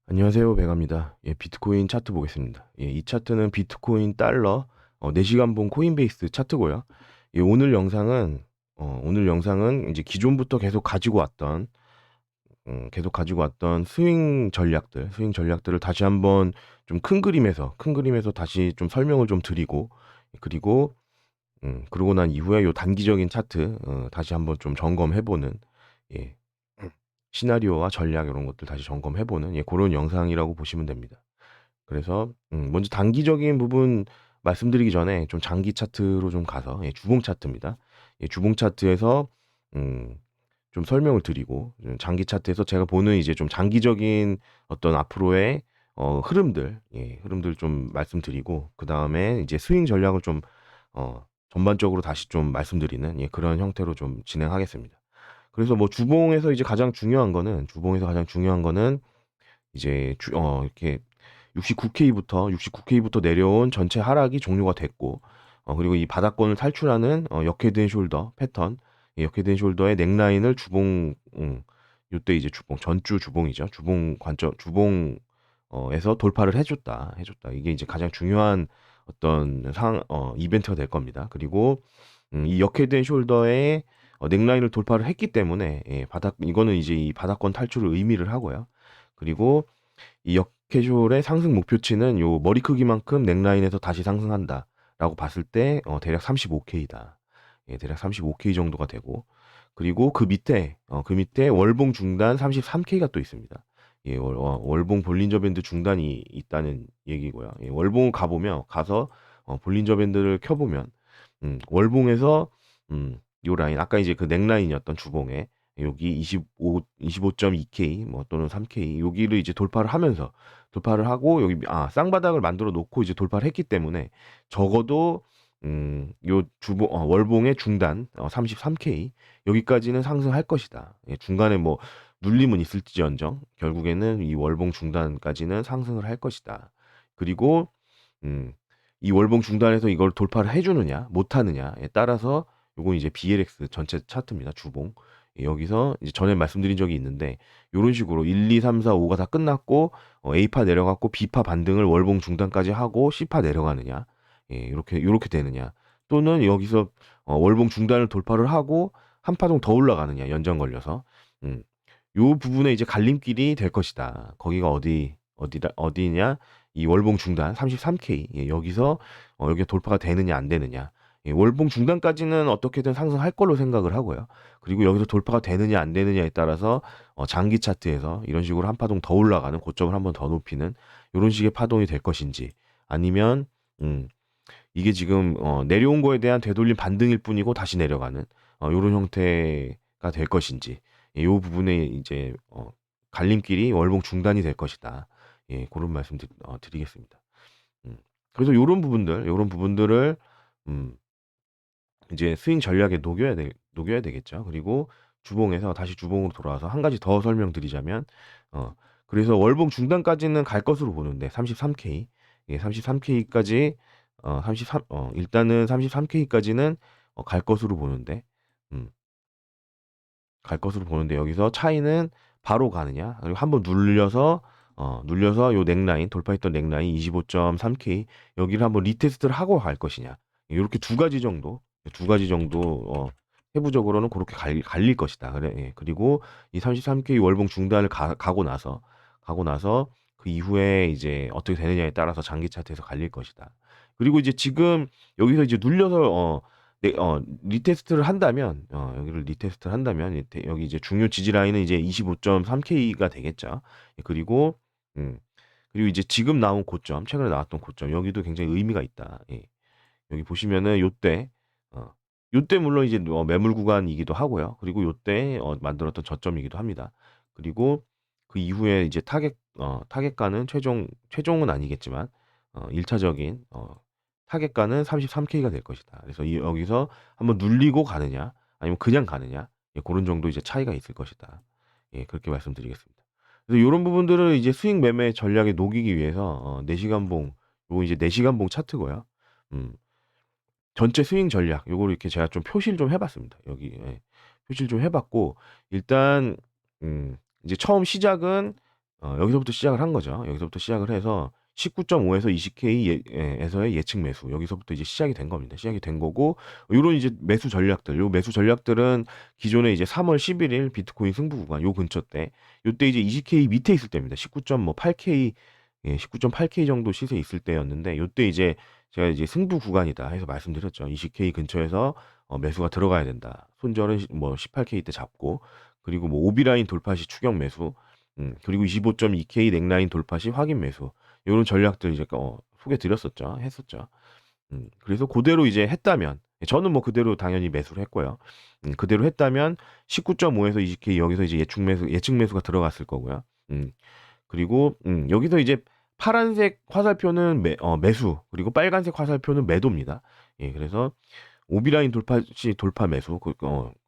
안녕하세요. 배갑니다. 비트코인 차트 보겠습니다. 이 차트는 비트코인 달러 4시간 봉 코인베이스 차트고요. 오늘 영상은 이제 기존부터 계속 가지고 왔던 스윙 전략들을 다시 한번 좀 큰 그림에서 다시 좀 설명을 좀 드리고, 그리고 그러고 난 이후에 요 단기적인 차트 다시 한번 좀 점검해보는, 예, 시나리오와 전략 이런 것들 다시 점검해보는 그런 영상이라고 보시면 됩니다. 그래서 먼저 단기적인 부분 말씀드리기 전에 좀 장기 차트로 좀 가서 주봉 차트입니다. 주봉 차트에서 음, 좀 설명을 드리고, 장기 차트에서 제가 보는 이제 좀 장기적인 어떤 앞으로의 흐름들 좀 말씀드리고, 그 다음에 이제 스윙 전략을 좀 전반적으로 다시 좀 말씀드리는 그런 형태로 좀 진행하겠습니다. 그래서 뭐 주봉에서 가장 중요한 거는 이제 이렇게 69K부터 내려온 전체 하락이 종료가 됐고, 그리고 이 바닥권을 탈출하는 역헤드 숄더 패턴, 역헤드 숄더의 넥라인을 요때 이제 전주 주봉이죠. 주봉에서 돌파를 해줬다. 이게 이제 가장 중요한 어떤 이벤트가 될 겁니다. 그리고 이 역헤드 숄더의 넥라인을 돌파를 했기 때문에 이거는 이제 이 바닥권 탈출을 의미를 하고요. 그리고 이 역캐주얼의 상승 목표치는 요 머리 크기만큼 넥라인에서 다시 상승한다라고 봤을 때 대략 35K다. 대략 35K 정도가 되고, 그리고 그 밑에 월봉 중단 33K가 또 있습니다. 월봉 볼린저 밴드 중단이 있다는 얘기고요. 월봉을 가서 볼린저 밴드를 켜보면 월봉에서 요 라인 아까 이제 그 넥라인이었던 주봉에 여기 25.2K 뭐 또는 3K 여기를 이제 돌파를 하고 여기 쌍바닥을 만들어 놓고 이제 돌파를 했기 때문에 적어도 요 월봉의 중단 33K 여기까지는 상승할 것이다. 중간에 뭐 눌림은 있을지언정 결국에는 이 월봉 중단까지는 상승을 할 것이다. 그리고 음, 이 월봉 중단에서 이걸 돌파를 해주느냐 못하느냐에 따라서 요건 이제 BLX 전체 차트입니다. 주봉. 여기서 이제 전에 말씀드린 적이 있는데 요런 식으로 1, 2, 3, 4, 5가 다 끝났고 A파 내려갔고 B파 반등을 월봉 중단까지 하고 C파 내려가느냐. 요렇게 되느냐. 또는 여기서 월봉 중단을 돌파를 하고 한 파동 더 올라가느냐. 연장 걸려서. 음. 요 부분에 이제 갈림길이 될 것이다. 거기가 어디냐? 이 월봉 중단 33K 여기서 여기가 돌파가 되느냐 안 되느냐. 월봉 중단까지는 어떻게든 상승할 걸로 생각을 하고요. 그리고 여기서 돌파가 되느냐 안 되느냐에 따라서 장기 차트에서 이런 식으로 한 파동 더 올라가는 고점을 한번 더 높이는 이런 식의 파동이 될 것인지, 아니면 이게 지금 내려온 거에 대한 되돌림 반등일 뿐이고 다시 내려가는 요런 형태가 될 것인지, 요 부분에 이제 갈림길이 월봉 중단이 될 것이다. 그런 말씀 드리겠습니다. 음. 그래서 요런 부분들을 음, 이제 스윙 전략에 녹여야 되겠죠. 그리고 다시 주봉으로 돌아와서 한 가지 더 설명드리자면, 어, 그래서 월봉 중단까지는 갈 것으로 보는데 33K, 33K까지, 일단은 33K까지는 음, 갈 것으로 보는데 여기서 차이는 바로 가느냐, 그리고 한번 눌려서 요 넥라인 돌파했던 넥라인 25.3K 여기를 한번 리테스트를 하고 갈 것이냐, 이렇게 두 가지 정도 세부적으로는 그렇게 갈릴 것이다. 그래. 그리고 이 33K 월봉 중단을 가고 나서 그 이후에 이제 어떻게 되느냐에 따라서 장기 차트에서 갈릴 것이다. 그리고 이제 지금 여기서 이제 눌려서 여기를 리테스트를 한다면 여기 이제 중요 지지 라인은 이제 25.3K가 되겠죠. 그리고 음, 그리고 이제 지금 나온 고점, 최근에 나왔던 고점 여기도 굉장히 의미가 있다. 여기 보시면은 어, 요때 물론 이제 매물 구간이기도 하고요. 그리고 요때 만들었던 저점이기도 합니다. 그리고 그 이후에 이제 타겟가는 최종은 아니겠지만 1차적인 타겟가는 33K가 될 것이다. 그래서 여기서 한번 눌리고 가느냐, 아니면 그냥 가느냐, 그런 정도 이제 차이가 있을 것이다. 그렇게 말씀드리겠습니다. 그래서 이런 부분들을 이제 수익 매매 전략에 녹이기 위해서 4시간 봉, 요거 이제 4시간 봉 차트고요. 음, 전체 스윙 전략 요거를 이렇게 제가 좀 표시를 좀 해봤습니다. 여기 표시를 좀 해봤고, 일단 이제 처음 시작은 여기서부터 시작을 한 거죠. 여기서부터 시작을 해서 19.5에서 20K 에서의 예측 매수 여기서부터 이제 시작이 된 겁니다. 시작이 된 거고 요런 이제 매수 전략들 요 매수 전략들은 기존에 이제 3월 11일 비트코인 승부 구간 요 근처 때 요때 이제 20K 밑에 있을 때입니다. 19.8K 19.8K 정도 시세 있을 때였는데 요때 이제 제가 이제 승부 구간이다 해서 말씀드렸죠. 20K 근처에서 매수가 들어가야 된다. 손절은 뭐 18K 때 잡고 그리고 뭐 오비 라인 돌파 시 추격 매수 그리고 25.2K 넥라인 돌파 시 확인 매수 요런 전략들 이제 소개 드렸었죠. 했었죠. 그래서 고대로 이제 했다면 저는 뭐 그대로 당연히 매수를 했고요. 그대로 했다면 19.5에서 20K 여기서 이제 예측 매수가 들어갔을 거고요. 그리고 여기서 이제 파란색 화살표는 매수 그리고 빨간색 화살표는 매도입니다. 예 그래서 오비 라인 돌파 시 돌파 매수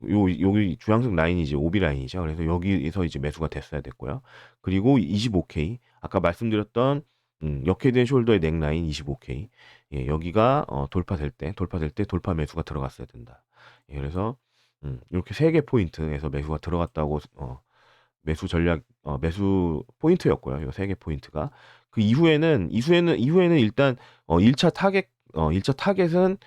여기 주황색 라인이 이제 오비 라인이죠. 그래서 여기에서 이제 매수가 됐어야 됐고요. 그리고 25K 아까 말씀드렸던 역헤드 앤 숄더의 넥라인 25K 여기가 돌파될 때 돌파 매수가 들어갔어야 된다. 예 그래서 요렇게 3개 포인트에서 매수가 들어갔다고 매수 전략 매수 포인트였고요. 요 3개 포인트가. 그 이후에는 일단 1차 타겟 1차 타겟은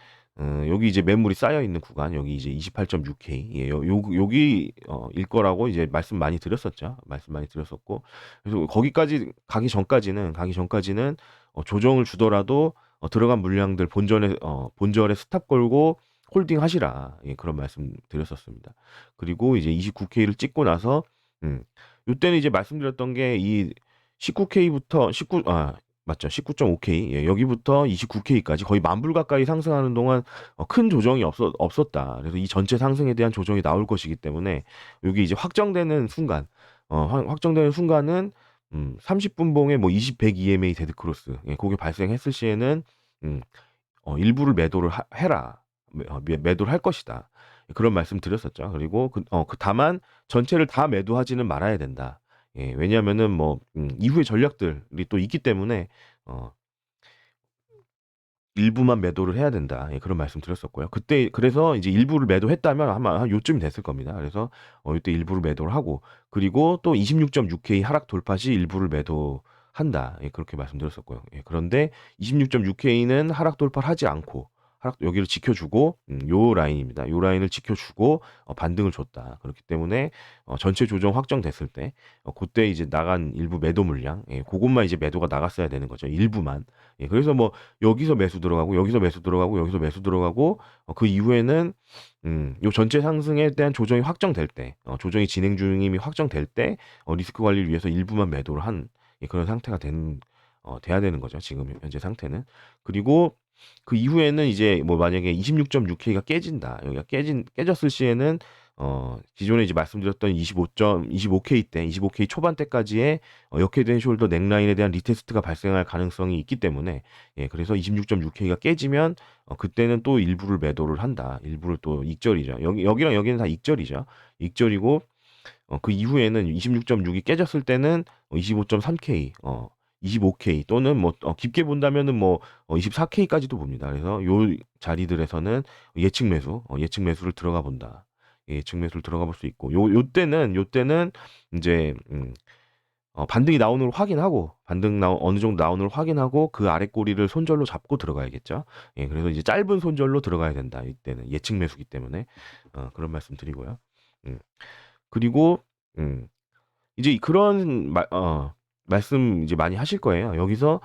여기 이제 매물이 쌓여 있는 구간 여기 이제 28.6K 여기 일 거라고 이제 말씀 많이 드렸었죠. 말씀 많이 드렸었고 그래서 거기까지 가기 전까지는 조정을 주더라도 들어간 물량들 본전에 스탑 걸고 홀딩하시라. 예 그런 말씀 드렸었습니다. 그리고 이제 29K를 찍고 나서 요때는 이제 말씀드렸던 게 이 19K부터 19 맞죠. 19.5K 여기부터 29K까지 거의 만불 가까이 상승하는 동안 큰 조정이 없었다. 그래서 이 전체 상승에 대한 조정이 나올 것이기 때문에 여기 이제 확정되는 순간 확정되는 순간은 30분봉에 뭐 20, 100 EMA 데드 크로스 고게 발생했을 시에는 음 일부를 매도를 해라. 매도를 할 것이다. 그런 말씀 드렸었죠. 그리고 다만 전체를 다 매도하지는 말아야 된다. 예, 왜냐하면은 뭐 이후의 전략들이 또 있기 때문에 어, 일부만 매도를 해야 된다. 예, 그런 말씀 드렸었고요. 그때 그래서 이제 일부를 매도했다면 아마 한 요쯤이 됐을 겁니다. 그래서 이때 일부를 매도를 하고 그리고 또 26.6K 하락 돌파 시 일부를 매도한다. 예, 그렇게 말씀드렸었고요. 예, 그런데 26.6K는 하락 돌파를 하지 않고 여기를 지켜주고 요 라인입니다. 요 라인을 지켜주고 반등을 줬다. 그렇기 때문에 전체 조정 확정됐을 때 그때 이제 나간 일부 매도 물량 그것만 이제 매도가 나갔어야 되는 거죠. 일부만. 예, 그래서 뭐 여기서 매수 들어가고 여기서 매수 들어가고 여기서 매수 들어가고 그 이후에는 요 전체 상승에 대한 조정이 확정될 때 조정이 진행 중임이 확정될 때 리스크 관리를 위해서 일부만 매도를 한 그런 상태가 돼야 되는 거죠. 지금 현재 상태는. 그리고 그 이후에는 이제 뭐 만약에 26.6K가 깨진다. 여기가 깨졌을 시에는 기존에 이제 말씀드렸던 25K 때 25K 초반 때까지의 역헤드 앤 숄더 넥라인에 대한 리테스트가 발생할 가능성이 있기 때문에 예 그래서 26.6K가 깨지면 그때는 또 일부를 매도를 한다. 일부를 또 익절이죠. 여기랑 여기는 다 익절이죠. 익절이고 그 이후에는 26.6이 깨졌을 때는 25.3K 25K 또는 뭐 깊게 본다면은 뭐 24K까지도 봅니다. 그래서 요 자리들에서는 예측 매수를 들어가 본다. 예측 매수를 들어가 볼 수 있고 요때는 인제 반등이 나오는 걸 확인하고 어느 정도 나오는 걸 확인하고 그 아래 꼬리를 손절로 잡고 들어가야겠죠. 예 그래서 이제 짧은 손절로 들어가야 된다. 이때는 예측 매수기 때문에 그런 말씀 드리고요. 음 그리고 음 이제 그런 말씀 이제 많이 하실 거예요. 여기서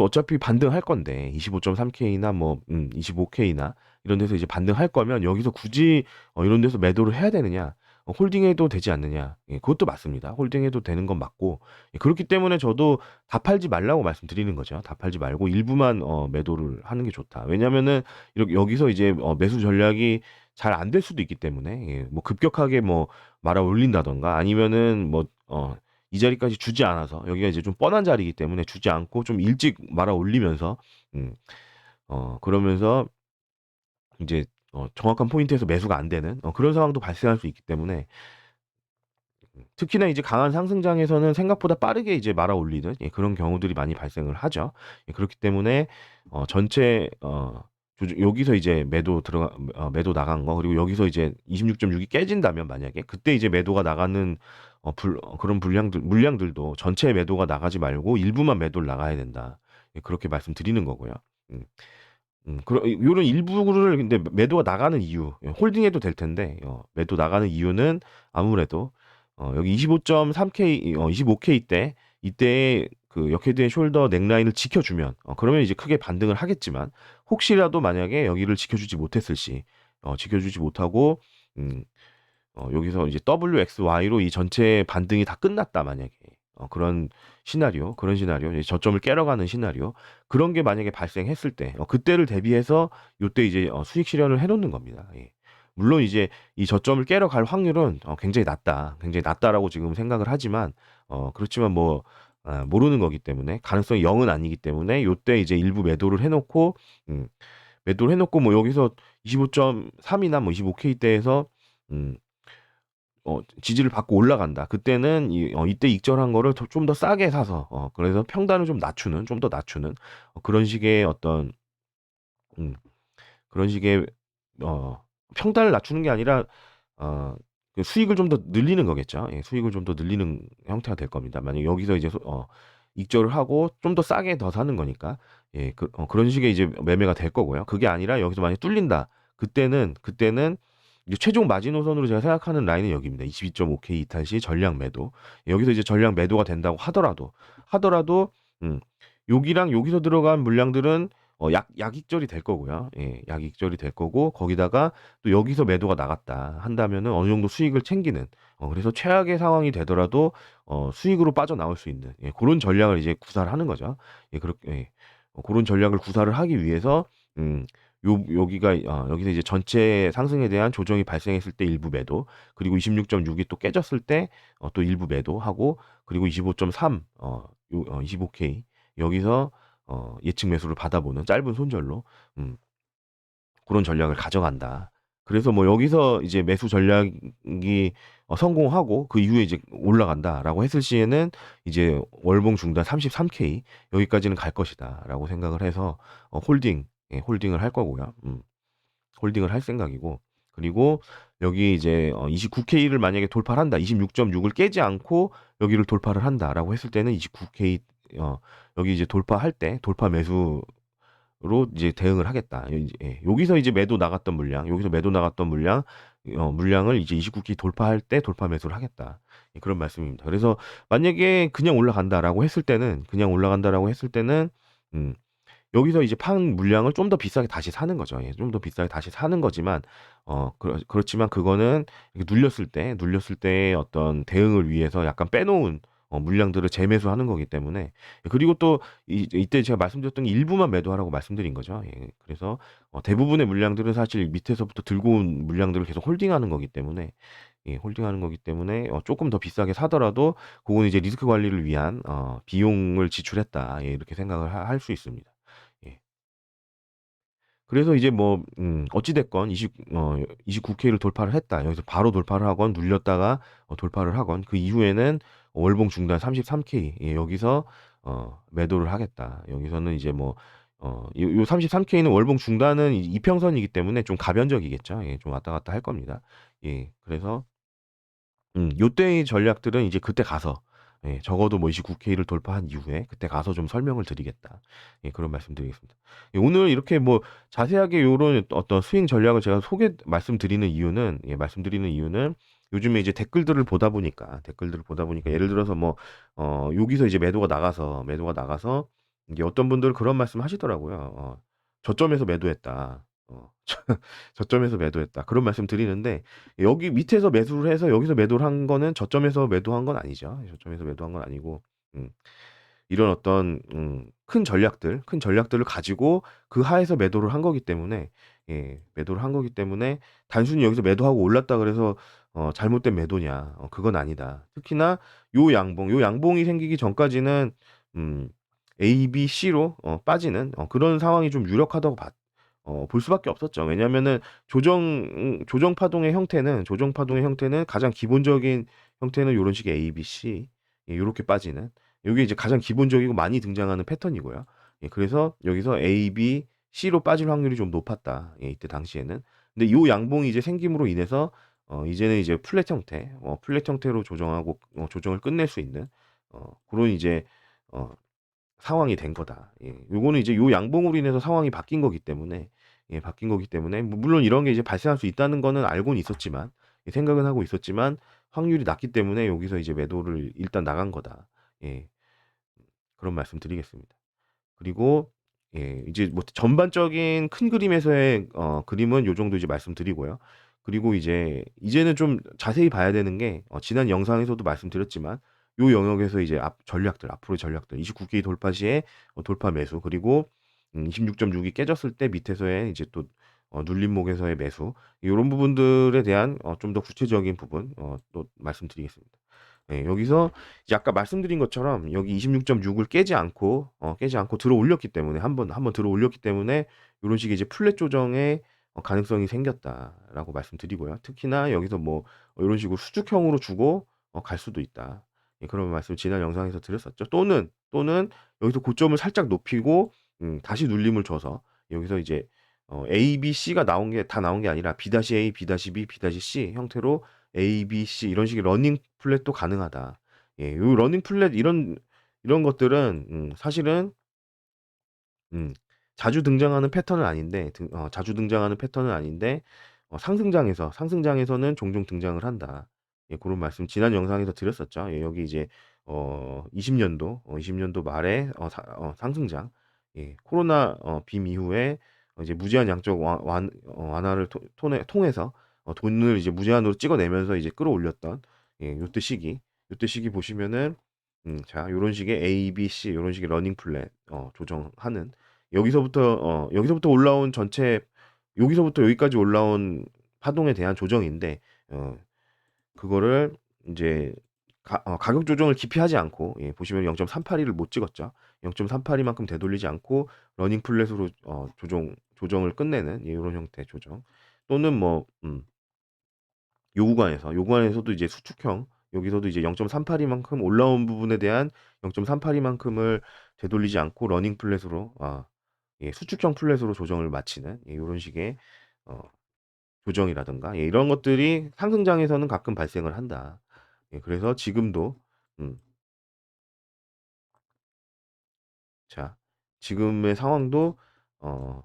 어차피 반등할 건데 25.3K나 뭐 25K나 이런 데서 이제 반등할 거면 여기서 굳이 이런 데서 매도를 해야 되느냐? 홀딩해도 되지 않느냐? 예 그것도 맞습니다. 홀딩해도 되는 건 맞고 그렇기 때문에 저도 다 팔지 말라고 말씀드리는 거죠. 다 팔지 말고 일부만 매도를 하는 게 좋다. 왜냐하면은 이렇게 여기서 이제 매수 전략이 잘 안 될 수도 있기 때문에 뭐 급격하게 뭐 말아 올린다든가 아니면은 뭐 이 자리까지 주지 않아서 여기가 이제 좀 뻔한 자리이기 때문에 주지 않고 좀 일찍 말아 올리면서 음 그러면서 이제 정확한 포인트에서 매수가 안 되는 그런 상황도 발생할 수 있기 때문에 특히나 이제 강한 상승장에서는 생각보다 빠르게 이제 말아 올리는 그런 경우들이 많이 발생을 하죠. 그렇기 때문에 전체 여기서 이제 매도 나간 거 그리고 여기서 이제 26.6이 깨진다면 만약에 그때 이제 매도가 나가는 그런 물량들도 전체 매도가 나가지 말고 일부만 매도를 나가야 된다. 예, 그렇게 말씀드리는 거고요. 음. 요런 일부를 근데 매도가 나가는 이유, 예, 홀딩해도 될 텐데, 매도 나가는 이유는 아무래도, 여기 25.3K, 25K 때, 이때 그 역헤드앤 숄더 넥라인을 지켜주면, 그러면 이제 크게 반등을 하겠지만, 혹시라도 만약에 여기를 지켜주지 못했을 시, 지켜주지 못하고, 음, 여기서 이제 WXY로 이 전체 반등이 다 끝났다, 만약에. 그런 시나리오, 이제 저점을 깨러 가는 시나리오, 그런 게 만약에 발생했을 때, 그때를 대비해서 요때 이제 수익 실현을 해 놓는 겁니다. 예. 물론 이제 이 저점을 깨러 갈 확률은 굉장히 낮다. 굉장히 낮다라고 지금 생각을 하지만, 그렇지만 뭐, 모르는 거기 때문에, 가능성이 0은 아니기 때문에, 요때 이제 일부 매도를 해 놓고, 음, 매도를 해 놓고, 뭐 여기서 25.3이나 뭐 25K 대에서, 음, 지지를 받고 올라간다. 그때는 이때 익절한 거를 좀 더 싸게 사서, 그래서 평단을 좀 낮추는, 좀 더 낮추는, 그런 식의 어떤, 음, 그런 식의, 어, 평단을 낮추는 게 아니라, 어, 그 수익을 좀 더 늘리는 거겠죠. 예, 수익을 좀 더 늘리는 형태가 될 겁니다. 만약 여기서 이제, 익절을 하고 좀 더 싸게 더 사는 거니까, 예, 그런 식의 이제 매매가 될 거고요. 그게 아니라 여기서 만약 뚫린다. 그때는 이제 최종 마지노선으로 제가 생각하는 라인은 여기입니다. 22.5K 이탈 시 전량 매도. 여기서 이제 전량 매도가 된다고 하더라도, 음, 여기랑 여기서 들어간 물량들은 약익절이 될 거고요. 예, 약익절이 될 거고, 거기다가 또 여기서 매도가 나갔다 한다면은 어느 정도 수익을 챙기는, 그래서 최악의 상황이 되더라도 수익으로 빠져나올 수 있는, 예, 그런 전략을 이제 구사를 하는 거죠. 예, 그렇게, 예, 그런 전략을 구사를 하기 위해서, 음, 여기서 이제 전체 상승에 대한 조정이 발생했을 때 일부 매도, 그리고 26.6이 또 깨졌을 때 또 일부 매도하고, 그리고 25.3, 25K 여기서 예측 매수를 받아보는 짧은 손절로, 음, 그런 전략을 가져간다. 그래서 뭐 여기서 이제 매수 전략이 성공하고 그 이후에 이제 올라간다라고 했을 시에는 이제 월봉 중단 33K 여기까지는 갈 것이다라고 생각을 해서 홀딩을 할 거고요. 홀딩을 할 생각이고, 그리고 여기 이제 29K를 만약에 돌파를 한다. 26.6을 깨지 않고 여기를 돌파를 한다라고 했을 때는 29K, 여기 이제 돌파할 때 돌파 매수 로 이제 대응을 하겠다. 예. 여기서 이제 여기서 매도 나갔던 물량을 이제 29기 돌파할 때 돌파 매수를 하겠다. 예, 그런 말씀입니다. 그래서 만약에 그냥 올라간다라고 했을 때는, 음, 여기서 이제 판 물량을 좀 더 비싸게 다시 사는 거죠. 예, 좀 더 비싸게 다시 사는 거지만, 그렇지만 그거는 이렇게 눌렸을 때의 어떤 대응을 위해서 약간 빼놓은 물량들을 재매수하는 거기 때문에, 그리고 또 이때 제가 말씀드렸던 게 일부만 매도하라고 말씀드린 거죠. 예, 그래서 대부분의 물량들은 사실 밑에서부터 들고 온 물량들을 계속 홀딩하는 거기 때문에, 예, 홀딩하는 거기 때문에 조금 더 비싸게 사더라도 그거는 이제 리스크 관리를 위한 비용을 지출했다. 예, 이렇게 생각을 할 수 있습니다. 예. 그래서 이제 뭐 어찌 됐건 29K를 돌파를 했다. 여기서 바로 돌파를 하건 눌렸다가 돌파를 하건 그 이후에는 월봉 중단 33K, 예, 여기서 매도를 하겠다. 여기서는 이제 뭐 요 33K는 월봉 중단은 이평선이기 때문에 좀 가변적이겠죠. 예, 좀 왔다 갔다 할 겁니다. 예. 그래서 요때의 전략들은 이제 그때 가서, 예, 적어도 뭐 29K를 돌파한 이후에 그때 가서 좀 설명을 드리겠다. 예, 그런 말씀드리겠습니다. 예, 오늘 이렇게 뭐 자세하게 요런 어떤 스윙 전략을 제가 말씀드리는 이유는 요즘에 이제 댓글들을 보다 보니까 예를 들어서 뭐 여기서 이제 매도가 나가서 이제 어떤 분들은 그런 말씀 하시더라고요. 저점에서 매도했다. 저점에서 매도했다. 그런 말씀 드리는데, 여기 밑에서 매수를 해서 여기서 매도를 한 거는 저점에서 매도한 건 아니죠. 저점에서 매도한 건 아니고, 음, 이런 어떤 큰 전략들을 가지고 그 하에서 매도를 한 거기 때문에, 예, 매도를 한 거기 때문에 단순히 여기서 매도하고 올랐다 그래서 잘못된 매도냐? 그건 아니다. 특히나 요 양봉이 생기기 전까지는 음, A, B, C로 빠지는 그런 상황이 좀 유력하다고 볼 수밖에 없었죠. 왜냐면은 조정 파동의 형태는 가장 기본적인 형태는 요런 식의 A, B, C, 예, 요렇게 빠지는, 요게 이제 가장 기본적이고 많이 등장하는 패턴이고요. 예, 그래서 여기서 A, B, C로 빠질 확률이 좀 높았다. 예, 이때 당시에는. 근데 요 양봉이 이제 생김으로 인해서 이제는 이제 플랫 형태, 플랫 형태로 조정하고 조정을 끝낼 수 있는 그런 이제 어 상황이 된 거다. 예. 요거는 이제 요 양봉으로 인해서 상황이 바뀐 거기 때문에 바뀐 거기 때문에 물론 이런 게 이제 발생할 수 있다는 거는 알고는 있었지만 생각은 하고 있었지만 확률이 낮기 때문에 여기서 이제 매도를 일단 나간 거다. 예. 그런 말씀 드리겠습니다. 그리고 이제 뭐 전반적인 큰 그림에서의 그림은 요 정도 이제 말씀드리고요. 그리고 이제는 좀 자세히 봐야 되는 게 지난 영상에서도 말씀드렸지만 요 영역에서 이제 앞으로의 전략들 29K 돌파 시에 돌파 매수 그리고 26.6이 깨졌을 때 밑에서의 이제 또 눌림목에서의 매수 요런 부분들에 대한 좀 더 구체적인 부분 또 말씀드리겠습니다. 여기서 이제 아까 말씀드린 것처럼 여기 26.6을 깨지 않고 들어 올렸기 때문에 한번 들어 올렸기 때문에 요런 식의 이제 플랫 조정의 가능성이 생겼다라고 말씀드리고요. 특히나 여기서 뭐 요런 식으로 수축형으로 주고 갈 수도 있다. 그런 말씀 지난 영상에서 드렸었죠. 또는 여기서 고점을 살짝 높이고 다시 눌림을 줘서 여기서 이제 A, B, C가 나온 게 아니라 B-A, B-B, B-C 형태로 A, B, C 이런 식의 러닝 플랫도 가능하다. 요 러닝 플랫 이런 것들은 사실은 음 자주 등장하는 패턴은 아닌데 자주 등장하는 패턴은 아닌데 상승장에서는 종종 등장을 한다. 고런 말씀 지난 영상에서 드렸었죠. 여기 이제 20년도 말에 상승장 코로나 빔 이후에 이제 무제한 양적 완화를 통해서 돈을 이제 무제한으로 찍어내면서 이제 끌어올렸던 요때 시기 보시면은 자 요런 식의 A, B, C 요런 식의 러닝 플랫 조정하는 여기서부터 올라온 전체 여기서부터 여기까지 올라온 파동에 대한 조정인데 어 그거를 인제 가격 조정을 깊이 하지 않고 보시면 0.382를 못 찍었죠. 0.382 만큼 되돌리지 않고 러닝 플랫으로 조정을 끝내는 요런 형태의 조정 또는 뭐 요 구간에서도 이제 수축형 여기서도 이제 0.382 만큼 올라온 부분에 대한 0.382 만큼을 되돌리지 않고 러닝 플랫으로 수축형 플랫으로 조정을 마치는 요런 식의 어 조정이라든가 이런 것들이 상승장에서는 가끔 발생을 한다. 그래서 지금도 음 자 지금의 상황도 어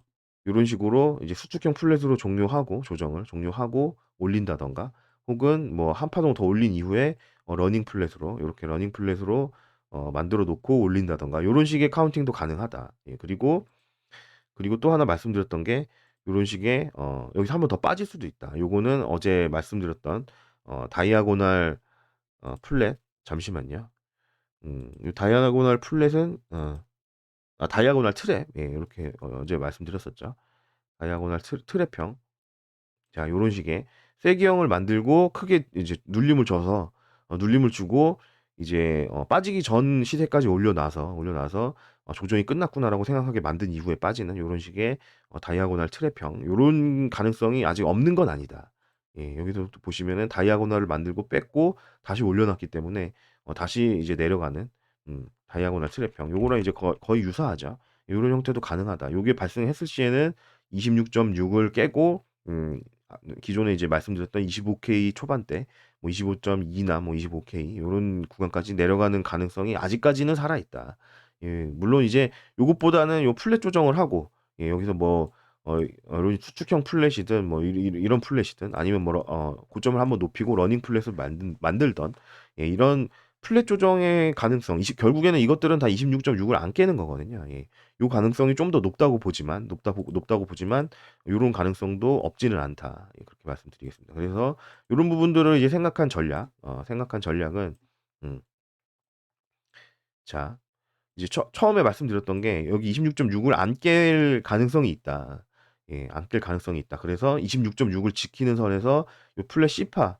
요런 식으로 이제 수축형 플랫으로 조정을 종료하고 올린다든가 혹은 뭐 한 파동 더 올린 이후에 러닝 플랫으로 요렇게 러닝 플랫으로 만들어 놓고 올린다든가 요런 식의 카운팅도 가능하다. 그리고 또 하나 말씀드렸던 게 요런 식의 여기서 한 번 더 빠질 수도 있다. 요거는 어제 말씀드렸던 다이아고날 플랫 잠시만요. 요 다이아고날 플랫은 다이아고날 트랩 요렇게 어제 말씀드렸었죠. 다이아고날 트랩형 자 요런 식의 쐐기형을 만들고 크게 이제 눌림을 주고 이제 빠지기 전 시세까지 올려놔서 '조정이 끝났구나.'라고 생각하게 만든 이후에 빠지는 요런 식의 다이아고날 트랩형 요런 가능성이 아직 없는 건 아니다. 여기서 또 보시면은 다이아고날을 만들고 뺐고 다시 올려놨기 때문에 다시 이제 내려가는 다이아고날 트랩형 요거랑 이제 거의 유사하죠. 요런 형태도 가능하다. 요게 발생했을 시에는 26.6을 깨고 기존에 이제 말씀드렸던 25K 초반대 뭐 25.2나 뭐 25K 요런 구간까지 내려가는 가능성이 아직까지는 살아 있다. 물론 이제 요것보다는 요 플랫 조정을 하고 여기서 뭐 이런 수축형 플랫이든 뭐 이런 플랫이든 아니면 뭐 고점을 한번 높이고 러닝 플랫을 만들던 이런 플랫 조정의 가능성 결국에는 이것들은 다 26.6을 안 깨는 거거든요. 요 가능성이 좀 더 높다고 보지만 요런 가능성도 없지는 않다. 그렇게 말씀드리겠습니다. 그래서 요런 부분들을 이제 생각한 전략은 음 자 이제 처음에 말씀드렸던 게 여기 26.6을 안 깰 가능성이 있다. 안 깰 가능성이 있다. 그래서 26.6을 지키는 선에서 요 플랫 C파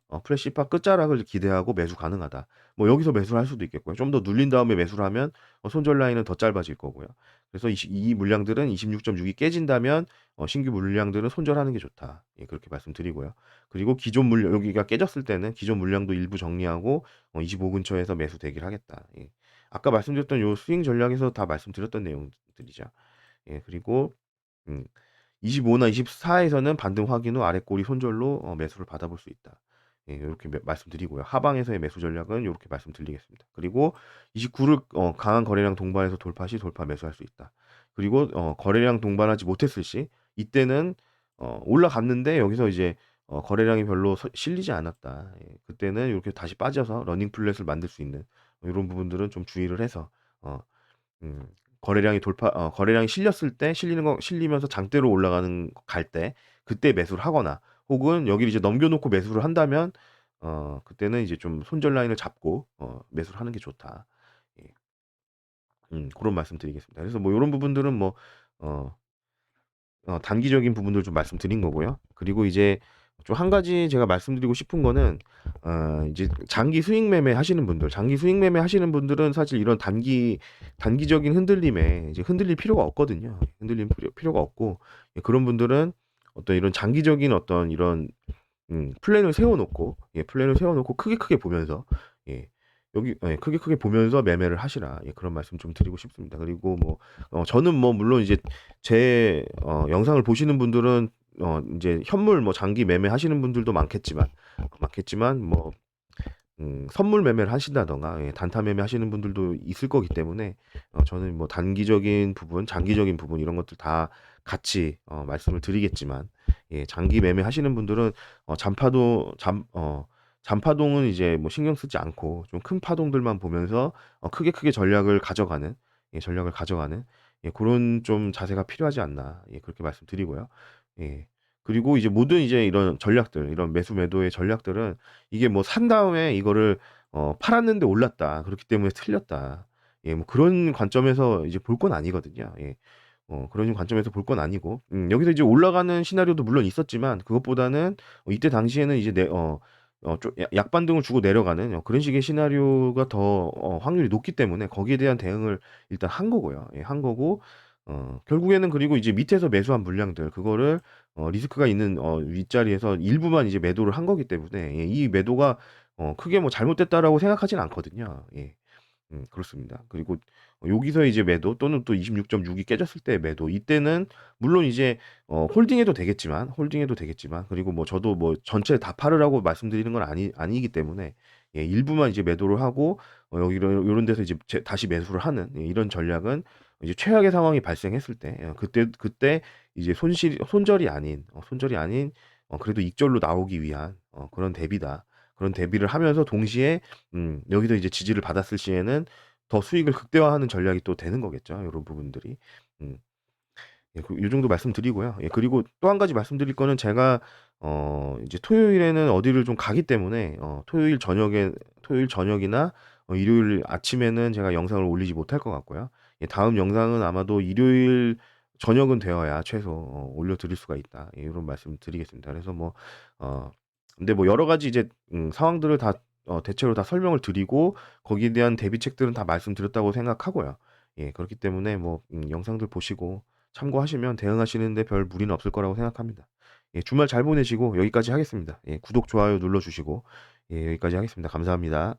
끝자락을 기대하고 매수 가능하다. 뭐 여기서 매수를 할 수도 있겠고요. 좀 더 눌린 다음에 매수를 하면 손절 라인은 더 짧아질 거고요. 그래서 이 물량들은 26.6이 깨진다면 신규 물량들은 손절하는 게 좋다. 그렇게 말씀드리고요. 그리고 기존 물량 여기가 깨졌을 때는 기존 물량도 일부 정리하고 25 근처에서 매수 대기를 하겠다. 아까 말씀드렸던 요 스윙 전략에서 다 말씀드렸던 내용들이죠. 그리고 음 25나 24에서는 반등 확인 후 아래 꼬리 손절로 매수를 받아볼 수 있다. 예 요렇게 말씀드리고요. 하방에서의 매수 전략은 요렇게 말씀드리겠습니다. 그리고 29를 강한 거래량 동반해서 돌파 시 돌파 매수할 수 있다. 그리고 거래량 동반하지 못했을 시 이때는 올라갔는데 여기서 이제 거래량이 별로 실리지 않았다. 예 그때는 요렇게 다시 빠져서 러닝 플랫을 만들 수 있는 요런 부분들은 좀 주의를 해서 어 음 거래량이 실렸을 때 실리면서 장대로 올라가는 갈 때 그때 매수를 하거나 혹은 여기를 이제 넘겨 놓고 매수를 한다면 그때는 이제 좀 손절 라인을 잡고 매수를 하는 게 좋다. 예. 고런 말씀드리겠습니다. 그래서 뭐 요런 부분들은 뭐 어 단기적인 부분들 좀 말씀드린 거고요. 그리고 이제 좀 한 가지 제가 말씀드리고 싶은 거는 이제 장기 수익 매매 하시는 분들은 사실 이런 단기적인 흔들림에 이제 흔들릴 필요가 없거든요. 흔들릴 필요가 없고 그런 분들은 어떤 이런 장기적인 어떤 이런 플랜을 세워 놓고 크게 보면서 예 크게 보면서 매매를 하시라. 예 그런 말씀 좀 드리고 싶습니다. 그리고 뭐 저는 뭐 물론 이제 제 영상을 보시는 분들은 인제 현물 뭐 장기 매매하시는 분들도 많겠지만 뭐 선물 매매를 하신다든가 단타 매매하시는 분들도 있을 거기 때문에 저는 뭐 단기적인 부분, 장기적인 부분 이런 것들 다 같이 말씀을 드리겠지만 장기 매매하시는 분들은 잔파동은 이제 뭐 신경 쓰지 않고 좀 큰 파동들만 보면서 크게 전략을 가져가는 고런 좀 자세가 필요하지 않나 그렇게 말씀드리고요. 예. 그리고 이제 모든 이제 이런 전략들, 이런 매수 매도의 전략들은 이게 뭐 산 다음에 이거를 팔았는데 올랐다. 그렇기 때문에 틀렸다. 뭐 그런 관점에서 이제 볼 건 아니거든요. 그런 관점에서 볼 건 아니고 여기서 이제 올라가는 시나리오도 물론 있었지만 그것보다는 이때 당시에는 이제 좀 약반등을 주고 내려가는 그런 식의 시나리오가 더 확률이 높기 때문에 거기에 대한 대응을 일단 한 거고요. 한 거고 결국에는 그리고 이제 밑에서 매수한 물량들 그거를 리스크가 있는 윗자리에서 일부만 이제 매도를 한 거기 때문에 이 매도가 크게 뭐 잘못됐다라고 생각하진 않거든요. 그렇습니다. 그리고 여기서 이제 매도 또는 또 26.6이 깨졌을 때 매도 이때는 물론 이제 홀딩해도 되겠지만 그리고 뭐 저도 뭐 전체 다 팔으라고 말씀드리는 건 아니기 때문에 일부만 이제 매도를 하고 여기 요런 데서 이제 다시 매수를 하는 이런 전략은 이제 최악의 상황이 발생했을 때 그때 이제 손절이 아닌 그래도 익절로 나오기 위한 그런 대비다. 그런 대비를 하면서 동시에 여기서 이제 지지를 받았을 시에는 더 수익을 극대화하는 전략이 또 되는 거겠죠. 요런 부분들이. 음. 요 정도 말씀드리고요. 그리고 또 한 가지 말씀드릴 거는 제가 이제 토요일에는 어디를 좀 가기 때문에 토요일 저녁이나 일요일 아침에는 제가 영상을 올리지 못할 것 같고요. 다음 영상은 아마도 일요일 저녁은 되어야 최소 올려 드릴 수가 있다. 요런 말씀 드리겠습니다. 그래서 뭐 어 근데 뭐 여러 가지 이제 상황들을 다 대체로 다 설명을 드리고 거기에 대한 대비책들은 다 말씀드렸다고 생각하고요. 그렇기 때문에 뭐 영상들 보시고 참고하시면 대응하시는 데 별 무리는 없을 거라고 생각합니다. 주말 잘 보내시고 여기까지 하겠습니다. 구독, 좋아요 눌러 주시고 여기까지 하겠습니다. 감사합니다.